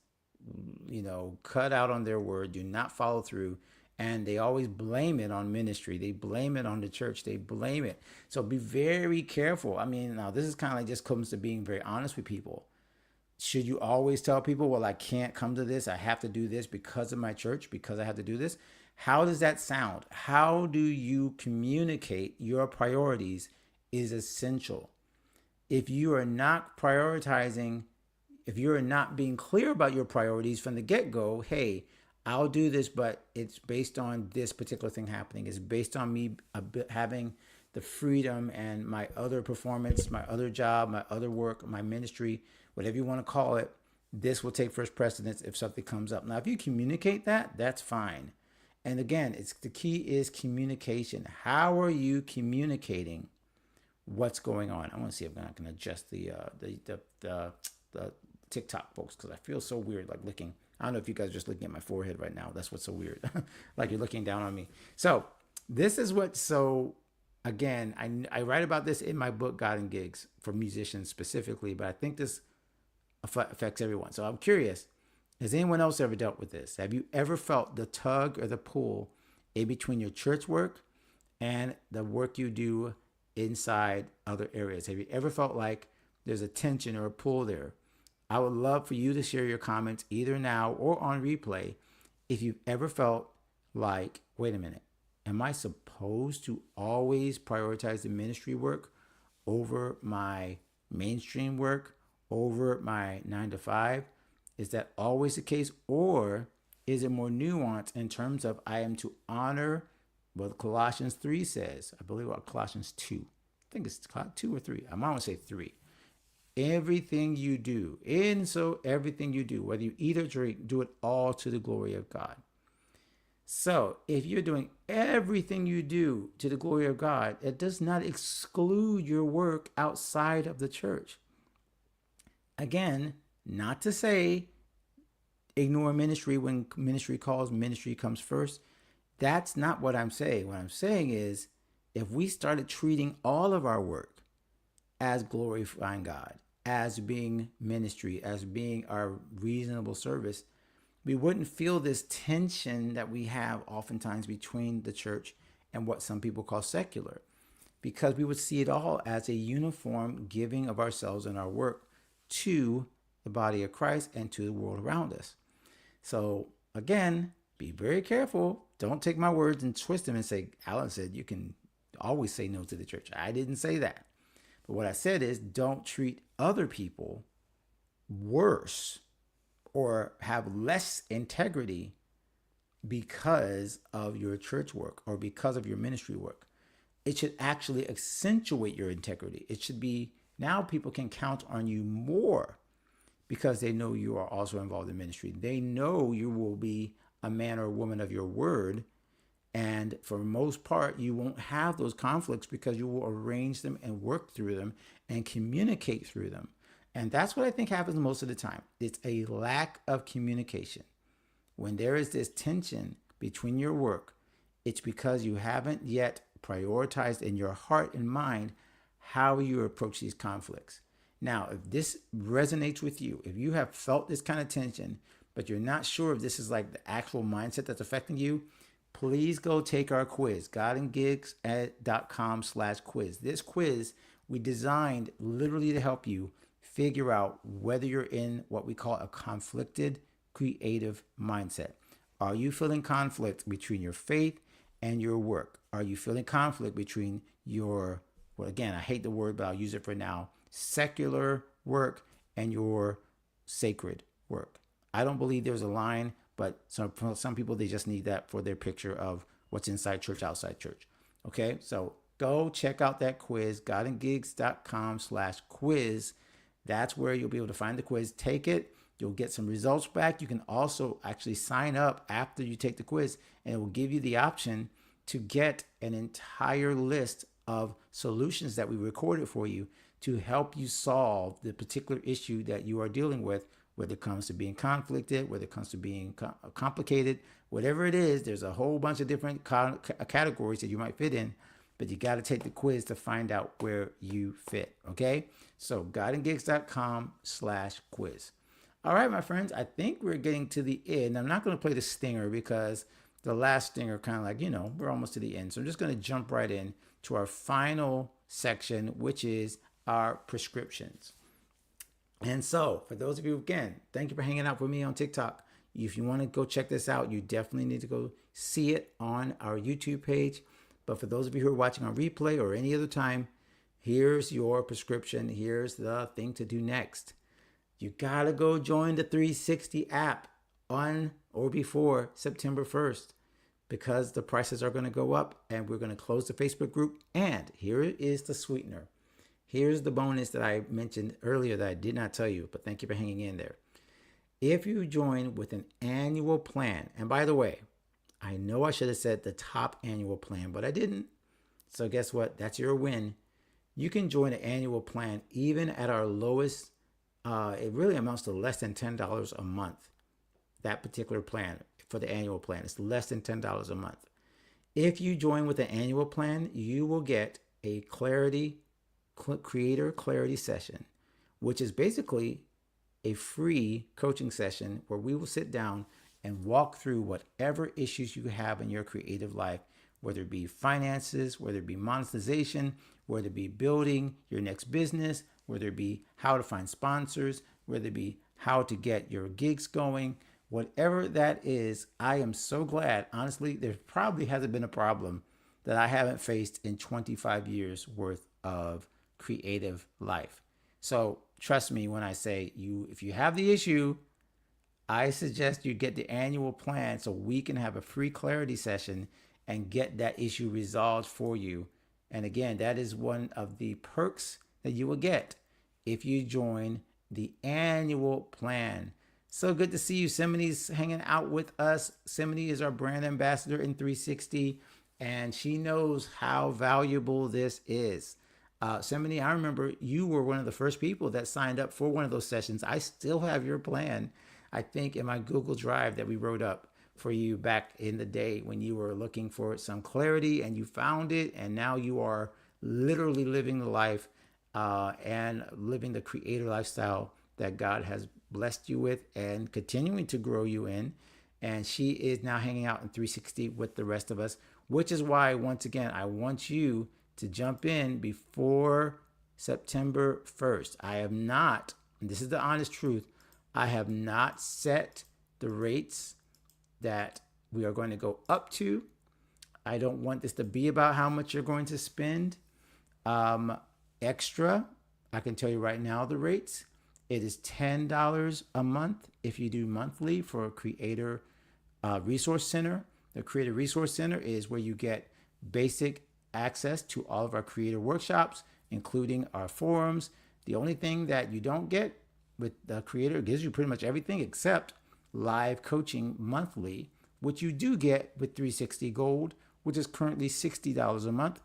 cut out on their word, do not follow through. And they always blame it on ministry. They blame it on the church. They blame it. So be very careful. I mean, now this is kind of like just comes to being very honest with people. Should you always tell people, well, I can't come to this. I have to do this because of my church, because I have to do this? How does that sound? How do you communicate your priorities is essential. If you are not prioritizing, if you're not being clear about your priorities from the get-go, hey, I'll do this, but it's based on this particular thing happening. It's based on me having the freedom and my other performance, my other job, my other work, my ministry, whatever you want to call it. This will take first precedence if something comes up. Now, if you communicate that, that's fine. And again, the key is communication. How are you communicating what's going on? I want to see if I can adjust the TikTok folks because I feel so weird like licking. I don't know if you guys are just looking at my forehead right now. That's what's so weird. Like you're looking down on me. So this is again, I write about this in my book, God and Gigs, for musicians specifically, but I think this affects everyone. So I'm curious, has anyone else ever dealt with this? Have you ever felt the tug or the pull in between your church work and the work you do inside other areas? Have you ever felt like there's a tension or a pull there? I would love for you to share your comments either now or on replay if you've ever felt like, wait a minute, am I supposed to always prioritize the ministry work over my mainstream work, over my 9 to 5? Is that always the case? Or is it more nuanced in terms of I am to honor what Colossians 3 says? I believe what Colossians 2. I think it's 2 or 3. I might want to say 3. Everything you do, everything you do, whether you eat or drink, do it all to the glory of God. So if you're doing everything you do to the glory of God, it does not exclude your work outside of the church. Again, not to say ignore ministry when ministry calls, ministry comes first. That's not what I'm saying. What I'm saying is if we started treating all of our work as glorifying God, as being ministry, as being our reasonable service, we wouldn't feel this tension that we have oftentimes between the church and what some people call secular, because we would see it all as a uniform giving of ourselves and our work to the body of Christ and to the world around us. So again, be very careful. Don't take my words and twist them and say, Alan said you can always say no to the church. I didn't say that. But what I said is don't treat other people worse or have less integrity because of your church work or because of your ministry work. It should actually accentuate your integrity. It should be now people can count on you more because they know you are also involved in ministry. They know you will be a man or a woman of your word. And for the most part, you won't have those conflicts because you will arrange them and work through them and communicate through them. And that's what I think happens most of the time. It's a lack of communication. When there is this tension between your work, it's because you haven't yet prioritized in your heart and mind how you approach these conflicts. Now, if this resonates with you, if you have felt this kind of tension, but you're not sure if this is like the actual mindset that's affecting you, please go take our quiz, godandgigs.com/quiz. This quiz we designed literally to help you figure out whether you're in what we call a conflicted creative mindset. Are you feeling conflict between your faith and your work? Are you feeling conflict between your, well, again, I hate the word, but I'll use it for now, secular work and your sacred work? I don't believe there's a line, but some people, they just need that for their picture of what's inside church, outside church. Okay, so go check out that quiz, godandgigs.com/quiz. That's where you'll be able to find the quiz. Take it. You'll get some results back. You can also actually sign up after you take the quiz, and it will give you the option to get an entire list of solutions that we recorded for you to help you solve the particular issue that you are dealing with, whether it comes to being conflicted, whether it comes to being complicated, whatever it is. There's a whole bunch of different categories that you might fit in, but you got to take the quiz to find out where you fit. Okay, so godandgigs.com/quiz. All right, my friends, I think we're getting to the end. I'm not going to play the stinger because the last stinger kind of like, we're almost to the end. So I'm just going to jump right in to our final section, which is our prescriptions. And so for those of you, again, thank you for hanging out with me on TikTok. If you want to go check this out, you definitely need to go see it on our YouTube page. But for those of you who are watching on replay or any other time, here's your prescription. Here's the thing to do next. You got to go join the 360 app on or before September 1st because the prices are going to go up and we're going to close the Facebook group. And here is the sweetener. Here's the bonus that I mentioned earlier that I did not tell you, but thank you for hanging in there. If you join with an annual plan, and by the way, I know I should have said the top annual plan, but I didn't. So guess what? That's your win. You can join an annual plan even at our lowest. It really amounts to less than $10 a month. That particular plan for the annual plan is less than $10 a month. If you join with an annual plan, you will get a creator clarity session, which is basically a free coaching session where we will sit down and walk through whatever issues you have in your creative life, whether it be finances, whether it be monetization, whether it be building your next business, whether it be how to find sponsors, whether it be how to get your gigs going, whatever that is. I am so glad. Honestly, there probably hasn't been a problem that I haven't faced in 25 years worth of creative life. So trust me when I say if you have the issue, I suggest you get the annual plan so we can have a free clarity session and get that issue resolved for you. And again, that is one of the perks that you will get if you join the annual plan. So good to see you. Semini's hanging out with us. Semini is our brand ambassador in 360, and she knows how valuable this is. Semini, I remember you were one of the first people that signed up for one of those sessions. I still have your plan, I think, in my Google Drive that we wrote up for you back in the day when you were looking for some clarity and you found it. And now you are literally living the life and living the creator lifestyle that God has blessed you with and continuing to grow you in. And she is now hanging out in 360 with the rest of us, which is why, once again, I want you to jump in before September 1st. I have not, and this is the honest truth, I have not set the rates that we are going to go up to. I don't want this to be about how much you're going to spend. Extra, I can tell you right now the rates. It is $10 a month if you do monthly for a Creator Resource Center. The Creator Resource Center is where you get basic access to all of our creator workshops, including our forums. The only thing that you don't get with the Creator, gives you pretty much everything except live coaching monthly, which you do get with 360 Gold, which is currently $60 a month,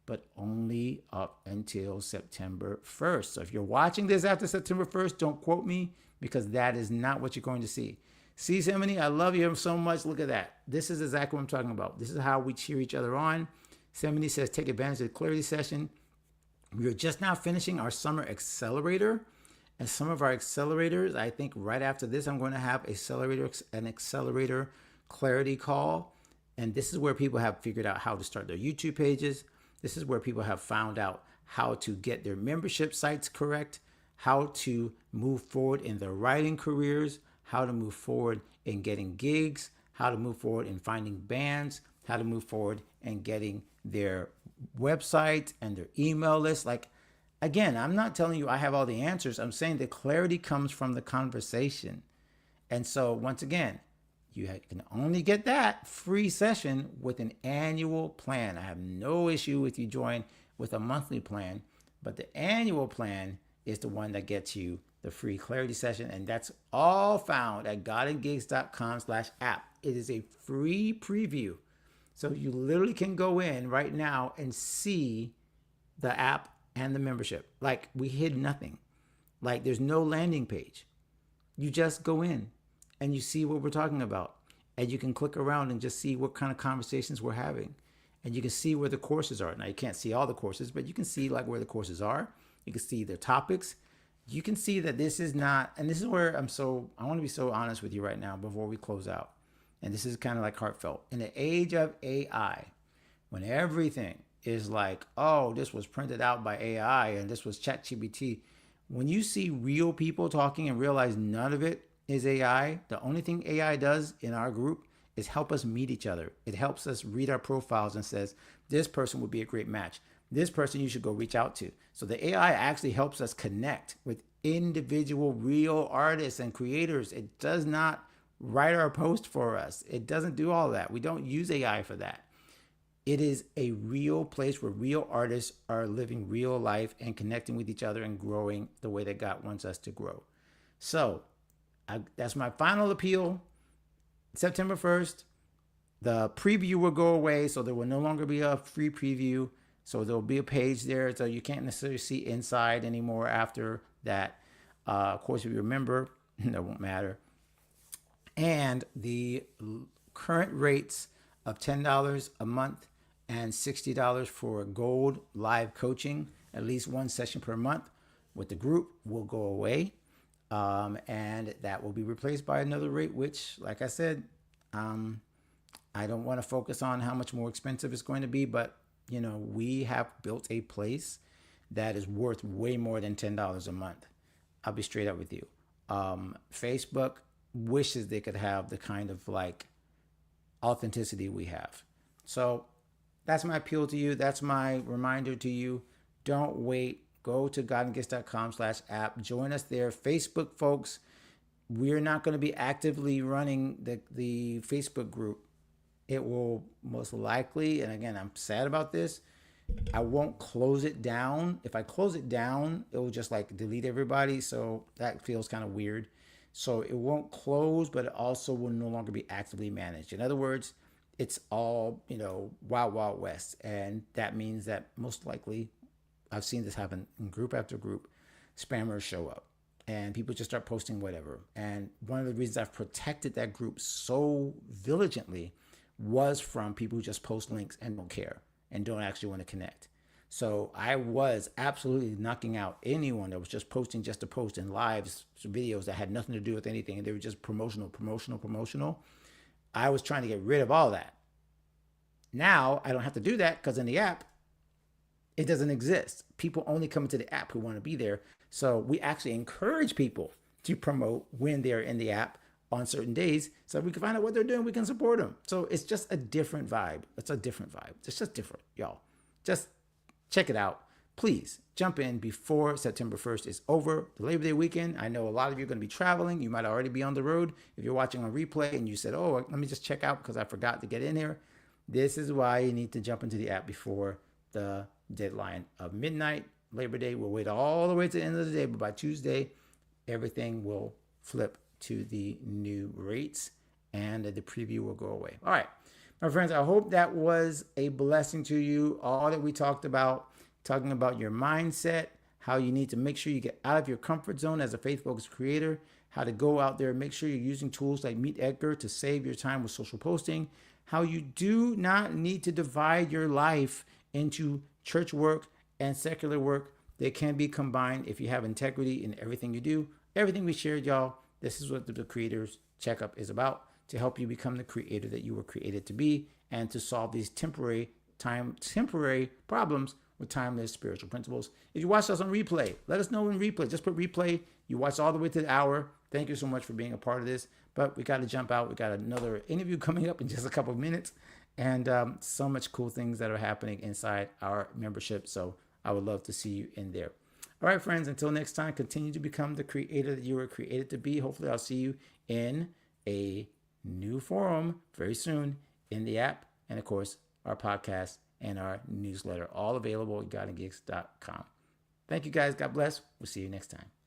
but only up until September 1st. So if you're watching this after September 1st, don't quote me because that is not what you're going to see. See, Semini, I love you so much. Look at that. This is exactly what I'm talking about. This is how we cheer each other on. Semini says, take advantage of the clarity session. We are just now finishing our summer accelerator. And some of our accelerators, I think right after this, I'm going to have an accelerator clarity call. And this is where people have figured out how to start their YouTube pages. This is where people have found out how to get their membership sites correct, how to move forward in their writing careers, how to move forward in getting gigs, how to move forward in finding bands, how to move forward in getting their website and their email list. Like, again, I'm not telling you I have all the answers. I'm saying the clarity comes from the conversation. And so, once again, you can only get that free session with an annual plan. I have no issue with you join with a monthly plan, but the annual plan is the one that gets you the free clarity session. And that's all found at godandgigs.com/app. It is a free preview. So you literally can go in right now and see the app and the membership. Like, we hid nothing. Like, there's no landing page. You just go in and you see what we're talking about. And you can click around and just see what kind of conversations we're having. And you can see where the courses are. Now, you can't see all the courses, but you can see like where the courses are. You can see their topics. You can see that this is not, and this is where I want to be so honest with you right now before we close out. And this is kind of like heartfelt. In the age of AI, when everything is like, oh, this was printed out by AI and this was ChatGPT, when you see real people talking and realize none of it is AI, the only thing AI does in our group is help us meet each other. It helps us read our profiles and says, this person would be a great match. This person you should go reach out to. So the AI actually helps us connect with individual real artists and creators. It does not write our post for us. It doesn't do all that. We don't use AI for that. It is a real place where real artists are living real life and connecting with each other and growing the way that God wants us to grow. So that's my final appeal. September 1st, the preview will go away. So there will no longer be a free preview. So there'll be a page there. So you can't necessarily see inside anymore after that. Of course, if you remember, that won't matter. And the current rates of $10 a month and $60 for gold live coaching, at least one session per month with the group, will go away. And that will be replaced by another rate, which, like I said, I don't want to focus on how much more expensive it's going to be, but we have built a place that is worth way more than $10 a month. I'll be straight up with you. Facebook wishes they could have the kind of like authenticity we have. So that's my appeal to you. That's my reminder to you. Don't wait. Go to godandgigs.com/app. Join us there. Facebook folks, we're not going to be actively running the Facebook group. It will most likely, and again, I'm sad about this, I won't close it down. If I close it down, it will just like delete everybody. So that feels kind of weird. So it won't close, but it also will no longer be actively managed. In other words, it's all, wild, wild west. And that means that most likely, I've seen this happen in group after group, spammers show up and people just start posting whatever. And one of the reasons I've protected that group so diligently was from people who just post links and don't care and don't actually want to connect. So I was absolutely knocking out anyone that was just posting just to post in lives, videos that had nothing to do with anything. And they were just promotional. I was trying to get rid of all that. Now I don't have to do that because in the app, it doesn't exist. People only come into the app who want to be there. So we actually encourage people to promote when they're in the app on certain days so we can find out what they're doing. We can support them. So it's just a different vibe. It's a different vibe. It's just different, y'all. Just check it out. Please jump in before September 1st is over. The Labor Day weekend, I know a lot of you are going to be traveling. You might already be on the road. If you're watching on replay and you said, oh, let me just check out because I forgot to get in here. This is why you need to jump into the app before the deadline of midnight. Labor Day, we'll wait all the way to the end of the day, but by Tuesday, everything will flip to the new rates and the preview will go away. All right, my friends, I hope that was a blessing to you. All that we talked about, talking about your mindset, how you need to make sure you get out of your comfort zone as a faith-focused creator, how to go out there and make sure you're using tools like Meet Edgar to save your time with social posting, how you do not need to divide your life into church work and secular work. They can be combined if you have integrity in everything you do. Everything we shared, y'all, this is what the Creator's Checkup is about, to help you become the creator that you were created to be and to solve these temporary problems with timeless spiritual principles. If you watch us on replay, let us know in replay. Just put replay. You watch all the way to the hour. Thank you so much for being a part of this. But we got to jump out. We got another interview coming up in just a couple of minutes. And so much cool things that are happening inside our membership. So I would love to see you in there. All right, friends, until next time, continue to become the creator that you were created to be. Hopefully, I'll see you in a new forum very soon in the app. And of course, our podcast and our newsletter, all available at GodandGigs.com. Thank you guys. God bless. We'll see you next time.